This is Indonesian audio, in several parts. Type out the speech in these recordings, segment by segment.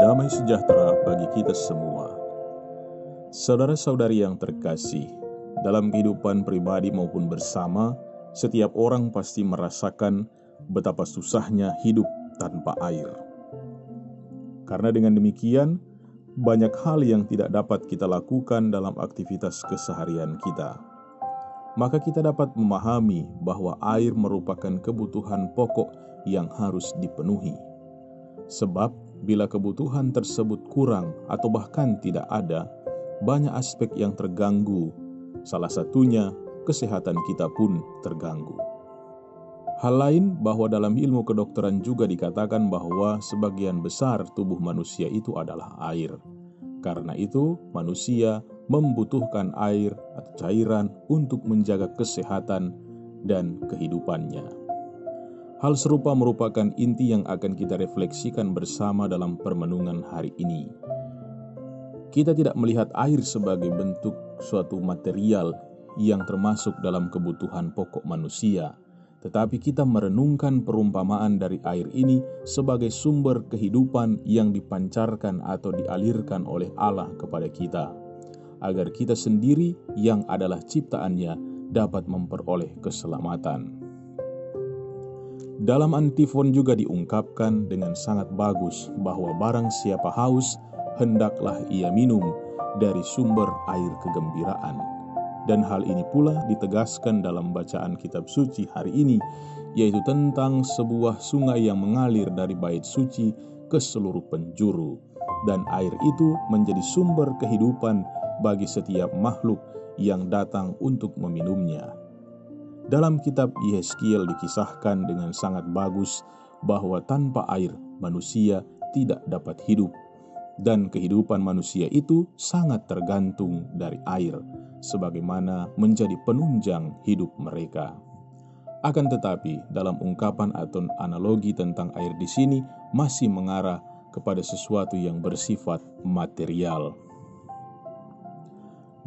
damai sejahtera bagi kita semua. Saudara-saudari yang terkasih, dalam kehidupan pribadi maupun bersama, setiap orang pasti merasakan betapa susahnya hidup tanpa air. Karena dengan demikian, banyak hal yang tidak dapat kita lakukan dalam aktivitas keseharian kita. Maka kita dapat memahami bahwa air merupakan kebutuhan pokok yang harus dipenuhi. Sebab bila kebutuhan tersebut kurang atau bahkan tidak ada, banyak aspek yang terganggu. Salah satunya, kesehatan kita pun terganggu. Hal lain bahwa dalam ilmu kedokteran juga dikatakan bahwa sebagian besar tubuh manusia itu adalah air. Karena itu, manusia membutuhkan air atau cairan untuk menjaga kesehatan dan kehidupannya. Hal serupa merupakan inti yang akan kita refleksikan bersama dalam permenungan hari ini. Kita tidak melihat air sebagai bentuk suatu material yang termasuk dalam kebutuhan pokok manusia, tetapi kita merenungkan perumpamaan dari air ini sebagai sumber kehidupan yang dipancarkan atau dialirkan oleh Allah kepada kita, agar kita sendiri yang adalah ciptaannya dapat memperoleh keselamatan. Dalam antifon juga diungkapkan dengan sangat bagus bahwa barang siapa haus, hendaklah ia minum dari sumber air kegembiraan. Dan hal ini pula ditegaskan dalam bacaan kitab suci hari ini, yaitu tentang sebuah sungai yang mengalir dari bait suci ke seluruh penjuru. Dan air itu menjadi sumber kehidupan bagi setiap makhluk yang datang untuk meminumnya. Dalam kitab Yehezkiel dikisahkan dengan sangat bagus bahwa tanpa air manusia tidak dapat hidup, dan kehidupan manusia itu sangat tergantung dari air, sebagaimana menjadi penunjang hidup mereka. Akan tetapi, dalam ungkapan atau analogi tentang air di sini masih mengarah kepada sesuatu yang bersifat material.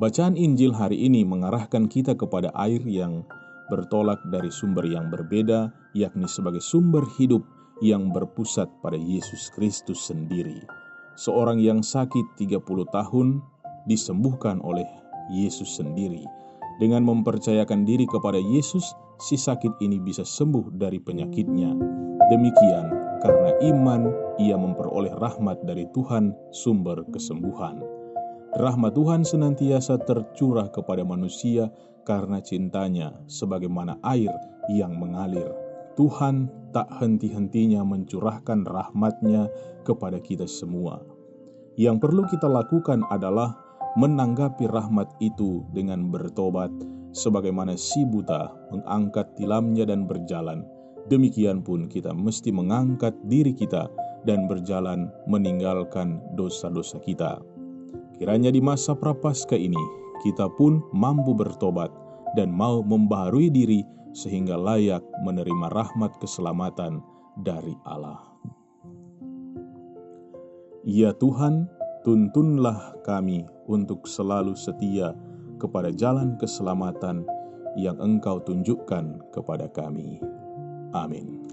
Bacaan Injil hari ini mengarahkan kita kepada air yang bertolak dari sumber yang berbeda, yakni sebagai sumber hidup yang berpusat pada Yesus Kristus sendiri. Seorang yang sakit 30 tahun disembuhkan oleh Yesus sendiri. Dengan mempercayakan diri kepada Yesus, si sakit ini bisa sembuh dari penyakitnya. Demikian, karena iman, ia memperoleh rahmat dari Tuhan, sumber kesembuhan. Rahmat Tuhan senantiasa tercurah kepada manusia karena cintanya sebagaimana air yang mengalir. Tuhan tak henti-hentinya mencurahkan rahmat-Nya kepada kita semua. Yang perlu kita lakukan adalah menanggapi rahmat itu dengan bertobat, sebagaimana si buta mengangkat tilamnya dan berjalan. Demikian pun kita mesti mengangkat diri kita dan berjalan meninggalkan dosa-dosa kita. Kiranya di masa prapaskah ini, kita pun mampu bertobat dan mau membaharui diri sehingga layak menerima rahmat keselamatan dari Allah. Ya Tuhan, tuntunlah kami untuk selalu setia kepada jalan keselamatan yang Engkau tunjukkan kepada kami. Amin.